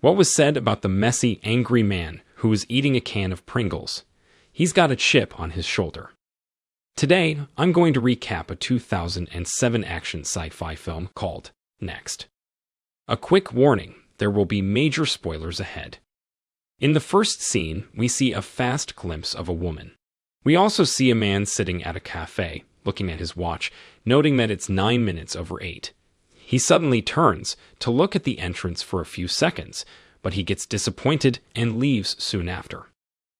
What was said about the messy, angry man who was eating a can of Pringles? He's got a chip on his shoulder. Today, I'm going to recap a 2007 action sci-fi film called Next. A quick warning, there will be major spoilers ahead. In the first scene, we see a fast glimpse of a woman. We also see a man sitting at a cafe, looking at his watch, noting that it's 9 minutes over 8. He suddenly turns to look at the entrance for a few seconds, but he gets disappointed and leaves soon after.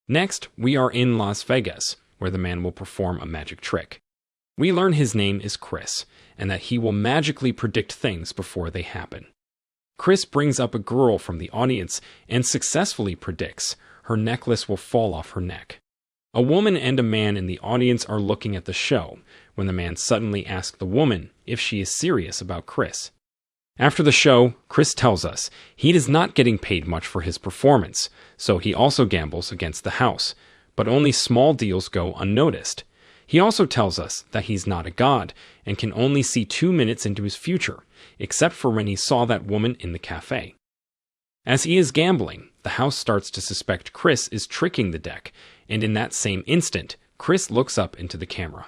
Next, we are in Las Vegas, where the man will perform a magic trick. We learn his name is Chris, and that he will magically predict things before they happen. Chris brings up a girl from the audience and successfully predicts her necklace will fall off her neck. A woman and a man in the audience are looking at the show when the man suddenly asks the woman if she is serious about Chris. After the show, Chris tells us he is not getting paid much for his performance, so he also gambles against the house, but only small deals go unnoticed. He also tells us that he's not a god and can only see 2 minutes into his future, except for when he saw that woman in the cafe. As he is gambling, the house starts to suspect Chris is tricking the deck, and in that same instant, Chris looks up into the camera.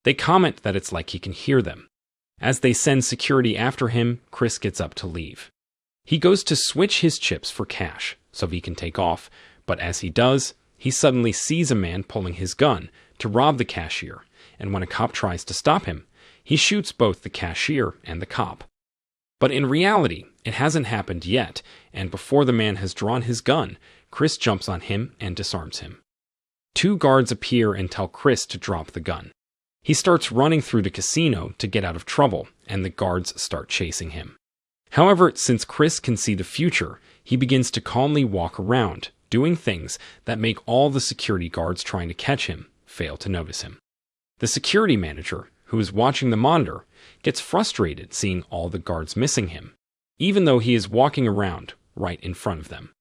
They comment that it's like he can hear them. As they send security after him, Chris gets up to leave. He goes to switch his chips for cash so he can take off, but as he does, he suddenly sees a man pulling his gun to rob the cashier, and when a cop tries to stop him, he shoots both the cashier and the cop. But in reality, it hasn't happened yet, and before the man has drawn his gun, Chris jumps on him and disarms him. 2 guards appear and tell Chris to drop the gun. He starts running through the casino to get out of trouble, and the guards start chasing him. However, since Chris can see the future, he begins to calmly walk around, doing things that make all the security guards trying to catch him fail to notice him. The security manager, who is watching the monitor, gets frustrated seeing all the guards missing him, even though he is walking around right in front of them.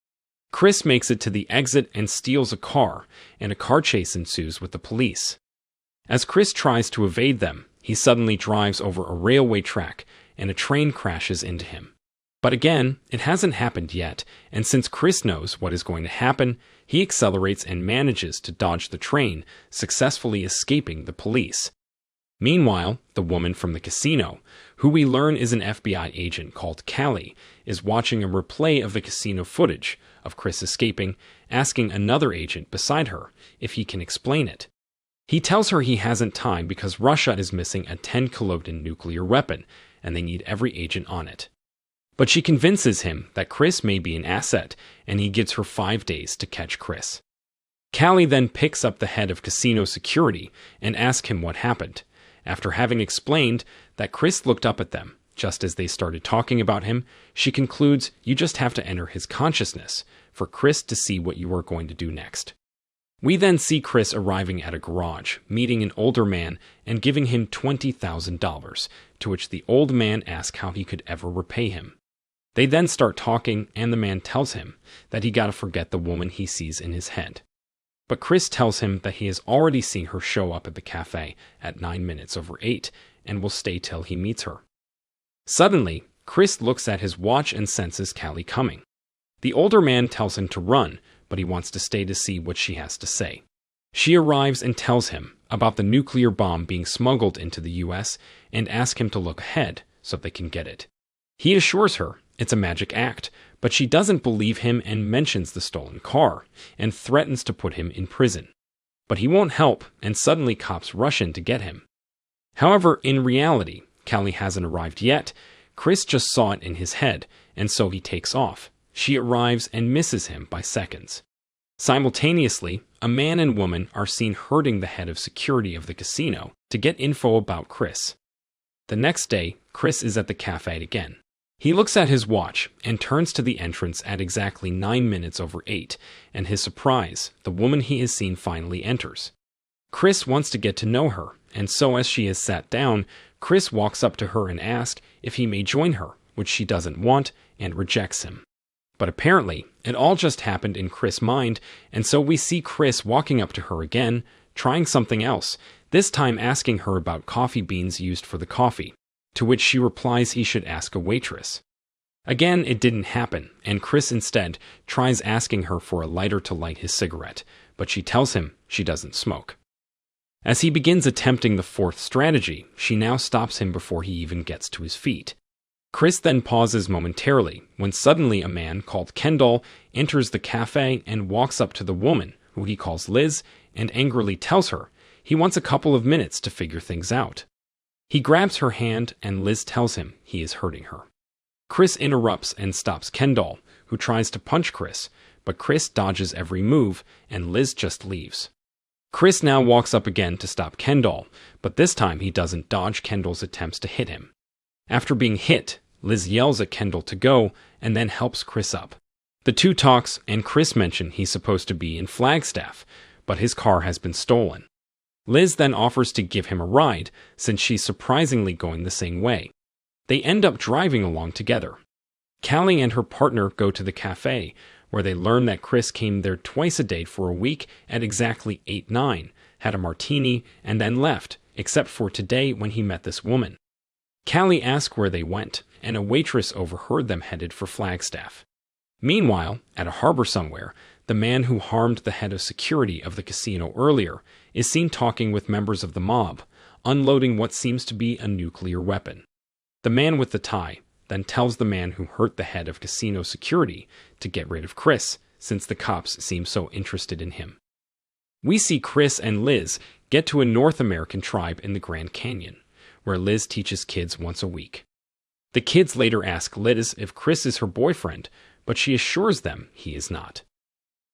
Chris makes it to the exit and steals a car, and a car chase ensues with the police. As Chris tries to evade them, he suddenly drives over a railway track, and a train crashes into him. But again, it hasn't happened yet, and since Chris knows what is going to happen, he accelerates and manages to dodge the train, successfully escaping the police. Meanwhile, the woman from the casino, who we learn is an FBI agent called Callie, is watching a replay of the casino footage of Chris escaping, asking another agent beside her if he can explain it. He tells her he hasn't time because Russia is missing a 10-kilodon nuclear weapon, and they need every agent on it. But she convinces him that Chris may be an asset, and he gives her 5 days to catch Chris. Callie then picks up the head of casino security and asks him what happened, after having explained that Chris looked up at them. Just as they started talking about him, she concludes you just have to enter his consciousness for Chris to see what you are going to do next. We then see Chris arriving at a garage, meeting an older man and giving him $20,000, to which the old man asks how he could ever repay him. They then start talking, and the man tells him that he gotta forget the woman he sees in his head. But Chris tells him that he has already seen her show up at the cafe at 9 minutes over 8 and will stay till he meets her. Suddenly, Chris looks at his watch and senses Callie coming. The older man tells him to run, but he wants to stay to see what she has to say. She arrives and tells him about the nuclear bomb being smuggled into the US and asks him to look ahead so they can get it. He assures her it's a magic act, but she doesn't believe him and mentions the stolen car and threatens to put him in prison. But he won't help, and suddenly cops rush in to get him. However, in reality, Callie hasn't arrived yet. Chris just saw it in his head, and so he takes off. She arrives and misses him by seconds. Simultaneously, a man and woman are seen herding the head of security of the casino to get info about Chris. The next day, Chris is at the cafe again. He looks at his watch and turns to the entrance at exactly 9 minutes over 8, and his surprise, the woman he has seen finally enters. Chris wants to get to know her, and so as she has sat down, Chris walks up to her and asks if he may join her, which she doesn't want, and rejects him. But apparently, it all just happened in Chris' mind, and so we see Chris walking up to her again, trying something else, this time asking her about coffee beans used for the coffee, to which she replies he should ask a waitress. Again, it didn't happen, and Chris instead tries asking her for a lighter to light his cigarette, but she tells him she doesn't smoke. As he begins attempting the fourth strategy, she now stops him before he even gets to his feet. Chris then pauses momentarily when suddenly a man called Kendall enters the cafe and walks up to the woman, who he calls Liz, and angrily tells her he wants a couple of minutes to figure things out. He grabs her hand and Liz tells him he is hurting her. Chris interrupts and stops Kendall, who tries to punch Chris, but Chris dodges every move and Liz just leaves. Chris now walks up again to stop Kendall, but this time he doesn't dodge Kendall's attempts to hit him. After being hit, Liz yells at Kendall to go and then helps Chris up. The two talks and Chris mentions he's supposed to be in Flagstaff, but his car has been stolen. Liz then offers to give him a ride since she's surprisingly going the same way. They end up driving along together. Callie and her partner go to the cafe, where they learn that Chris came there twice a day for a week at exactly 8-9, had a martini, and then left, except for today when he met this woman. Callie asks where they went, and a waitress overheard them headed for Flagstaff. Meanwhile, at a harbor somewhere, the man who harmed the head of security of the casino earlier is seen talking with members of the mob, unloading what seems to be a nuclear weapon. The man with the tie then tells the man who hurt the head of casino security to get rid of Chris, since the cops seem so interested in him. We see Chris and Liz get to a North American tribe in the Grand Canyon, where Liz teaches kids once a week. The kids later ask Liz if Chris is her boyfriend, but she assures them he is not.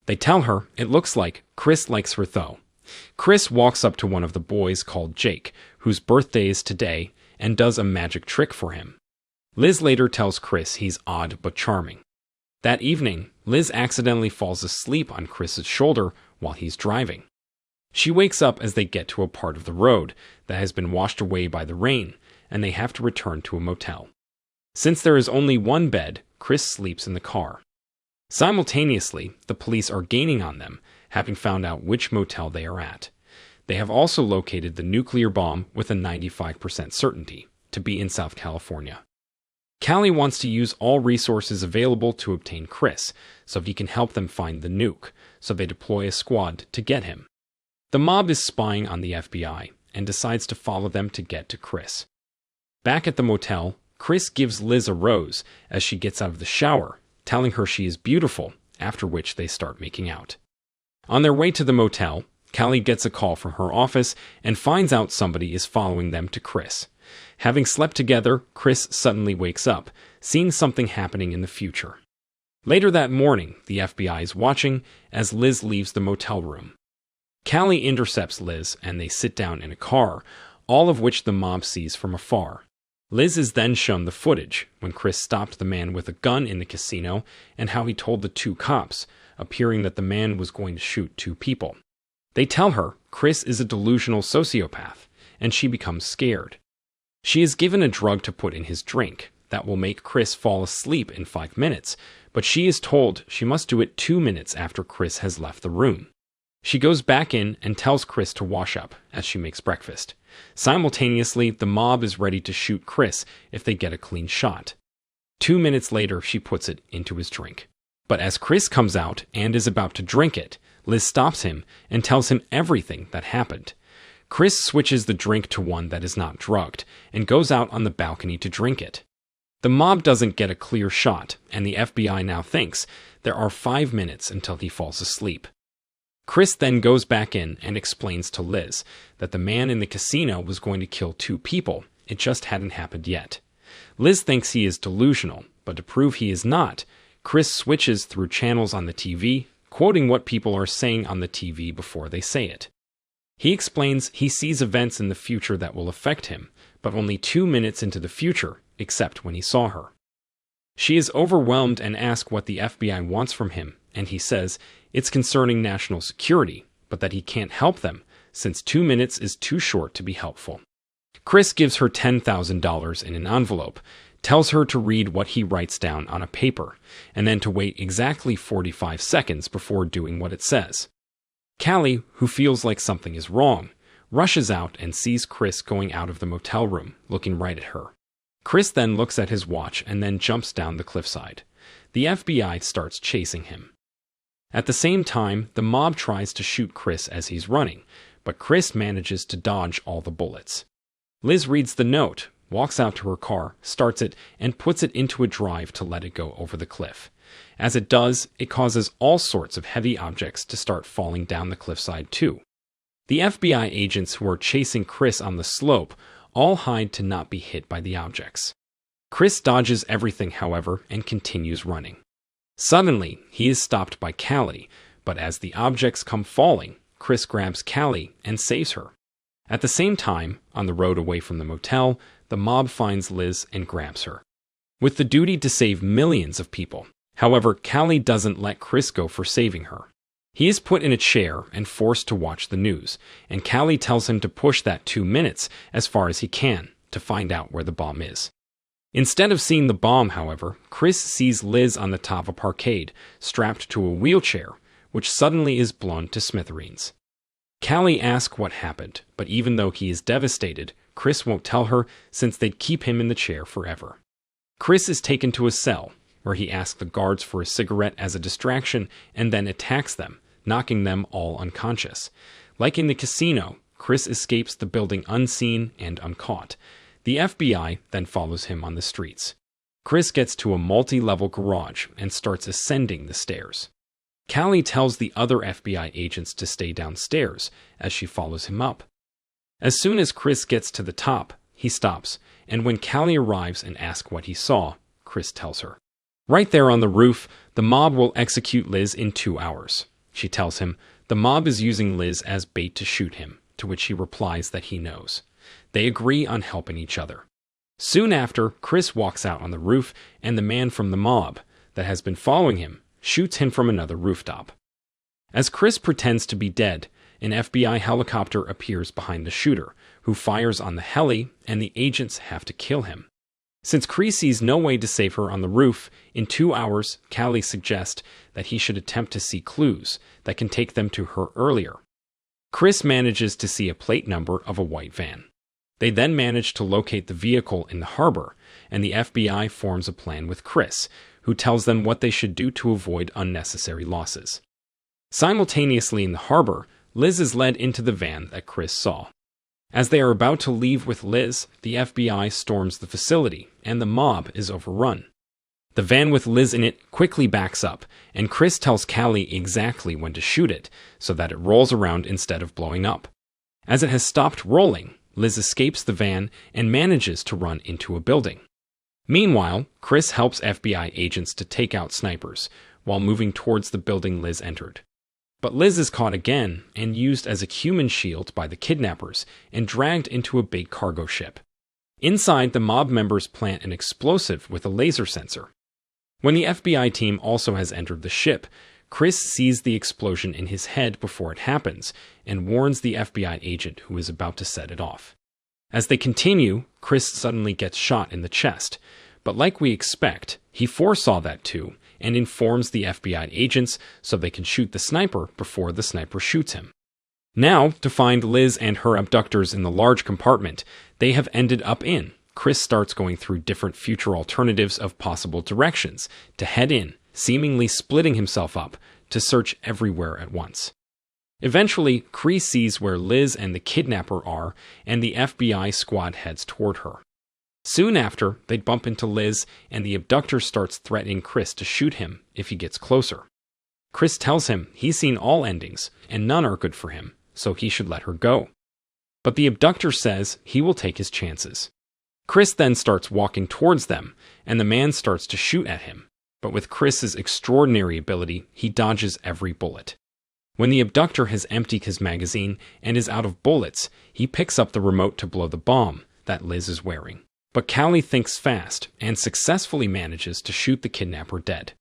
They tell her it looks like Chris likes her though. Chris walks up to one of the boys called Jake, whose birthday is today, and does a magic trick for him. Liz later tells Chris he's odd but charming. That evening, Liz accidentally falls asleep on Chris's shoulder while he's driving. She wakes up as they get to a part of the road that has been washed away by the rain, and they have to return to a motel. Since there is only one bed, Chris sleeps in the car. Simultaneously, the police are gaining on them, having found out which motel they are at. They have also located the nuclear bomb with a 95% certainty to be in South California. Callie wants to use all resources available to obtain Chris, so he can help them find the nuke, so they deploy a squad to get him. The mob is spying on the FBI and decides to follow them to get to Chris. Back at the motel, Chris gives Liz a rose as she gets out of the shower, telling her she is beautiful, after which they start making out. On their way to the motel, Callie gets a call from her office and finds out somebody is following them to Chris. Having slept together, Chris suddenly wakes up, seeing something happening in the future. Later that morning, the FBI is watching as Liz leaves the motel room. Callie intercepts Liz and they sit down in a car, all of which the mob sees from afar. Liz is then shown the footage when Chris stopped the man with a gun in the casino and how he told the two cops, appearing that the man was going to shoot two people. They tell her Chris is a delusional sociopath, and she becomes scared. She is given a drug to put in his drink that will make Chris fall asleep in 5 minutes, but she is told she must do it 2 minutes after Chris has left the room. She goes back in and tells Chris to wash up as she makes breakfast. Simultaneously, the mob is ready to shoot Chris if they get a clean shot. 2 minutes later, she puts it into his drink. But as Chris comes out and is about to drink it, Liz stops him and tells him everything that happened. Chris switches the drink to one that is not drugged and goes out on the balcony to drink it. The mob doesn't get a clear shot, and the FBI now thinks there are 5 minutes until he falls asleep. Chris then goes back in and explains to Liz that the man in the casino was going to kill 2 people, it just hadn't happened yet. Liz thinks he is delusional, but to prove he is not, Chris switches through channels on the TV, quoting what people are saying on the TV before they say it. He explains he sees events in the future that will affect him, but only 2 minutes into the future, except when he saw her. She is overwhelmed and asks what the FBI wants from him, and he says it's concerning national security, but that he can't help them, since 2 minutes is too short to be helpful. Chris gives her $10,000 in an envelope, tells her to read what he writes down on a paper, and then to wait exactly 45 seconds before doing what it says. Callie, who feels like something is wrong, rushes out and sees Chris going out of the motel room, looking right at her. Chris then looks at his watch and then jumps down the cliffside. The FBI starts chasing him. At the same time, the mob tries to shoot Chris as he's running, but Chris manages to dodge all the bullets. Liz reads the note, walks out to her car, starts it, and puts it into a drive to let it go over the cliff. As it does, it causes all sorts of heavy objects to start falling down the cliffside too. The FBI agents who are chasing Chris on the slope all hide to not be hit by the objects. Chris dodges everything, however, and continues running. Suddenly, he is stopped by Callie, but as the objects come falling, Chris grabs Callie and saves her. At the same time, on the road away from the motel, the mob finds Liz and grabs her. With the duty to save millions of people, however, Callie doesn't let Chris go for saving her. He is put in a chair and forced to watch the news, and Callie tells him to push that 2 minutes as far as he can to find out where the bomb is. Instead of seeing the bomb, however, Chris sees Liz on the top of a parkade, strapped to a wheelchair, which suddenly is blown to smithereens. Callie asks what happened, but even though he is devastated, Chris won't tell her since they'd keep him in the chair forever. Chris is taken to a cell, where he asks the guards for a cigarette as a distraction and then attacks them, knocking them all unconscious. Like in the casino, Chris escapes the building unseen and uncaught. The FBI then follows him on the streets. Chris gets to a multi-level garage and starts ascending the stairs. Callie tells the other FBI agents to stay downstairs as she follows him up. As soon as Chris gets to the top, he stops, and when Callie arrives and asks what he saw, Chris tells her. Right there on the roof, the mob will execute Liz in 2 hours. She tells him the mob is using Liz as bait to shoot him, to which he replies that he knows. They agree on helping each other. Soon after, Chris walks out on the roof, and the man from the mob that has been following him shoots him from another rooftop. As Chris pretends to be dead, an FBI helicopter appears behind the shooter, who fires on the heli, and the agents have to kill him. Since Chris sees no way to save her on the roof, in 2 hours, Callie suggests that he should attempt to see clues that can take them to her earlier. Chris manages to see a plate number of a white van. They then manage to locate the vehicle in the harbor, and the FBI forms a plan with Chris, who tells them what they should do to avoid unnecessary losses. Simultaneously in the harbor, Liz is led into the van that Chris saw. As they are about to leave with Liz, the FBI storms the facility, and the mob is overrun. The van with Liz in it quickly backs up, and Chris tells Callie exactly when to shoot it, so that it rolls around instead of blowing up. As it has stopped rolling, Liz escapes the van and manages to run into a building. Meanwhile, Chris helps FBI agents to take out snipers, while moving towards the building Liz entered. But Liz is caught again and used as a human shield by the kidnappers and dragged into a big cargo ship. Inside, the mob members plant an explosive with a laser sensor. When the FBI team also has entered the ship, Chris sees the explosion in his head before it happens and warns the FBI agent who is about to set it off. As they continue, Chris suddenly gets shot in the chest, but like we expect, he foresaw that too and informs the FBI agents so they can shoot the sniper before the sniper shoots him. Now, to find Liz and her abductors in the large compartment they have ended up in, Chris starts going through different future alternatives of possible directions to head in, seemingly splitting himself up to search everywhere at once. Eventually, Chris sees where Liz and the kidnapper are, and the FBI squad heads toward her. Soon after, they bump into Liz, and the abductor starts threatening Chris to shoot him if he gets closer. Chris tells him he's seen all endings, and none are good for him, so he should let her go. But the abductor says he will take his chances. Chris then starts walking towards them, and the man starts to shoot at him. But with Chris's extraordinary ability, he dodges every bullet. When the abductor has emptied his magazine and is out of bullets, he picks up the remote to blow the bomb that Liz is wearing. But Callie thinks fast and successfully manages to shoot the kidnapper dead.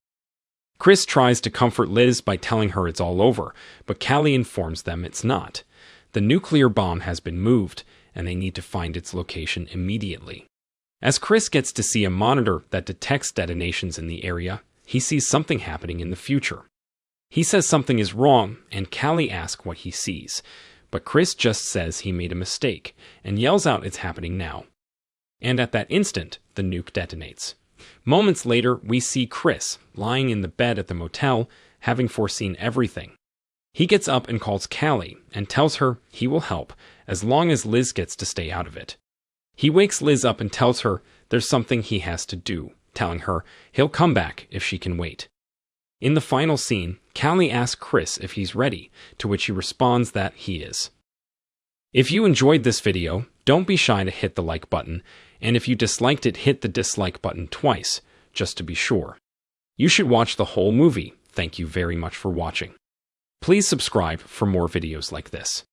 Chris tries to comfort Liz by telling her it's all over, but Callie informs them it's not. The nuclear bomb has been moved, and they need to find its location immediately. As Chris gets to see a monitor that detects detonations in the area, he sees something happening in the future. He says something is wrong, and Callie asks what he sees, but Chris just says he made a mistake, and yells out it's happening now. and at that instant, the nuke detonates. Moments later, we see Chris lying in the bed at the motel, having foreseen everything. He gets up and calls Callie and tells her he will help as long as Liz gets to stay out of it. He wakes Liz up and tells her there's something he has to do, telling her he'll come back if she can wait. In the final scene, Callie asks Chris if he's ready, to which he responds that he is. If you enjoyed this video, don't be shy to hit the like button, and if you disliked it, hit the dislike button twice, just to be sure. You should watch the whole movie. Thank you very much for watching. Please subscribe for more videos like this.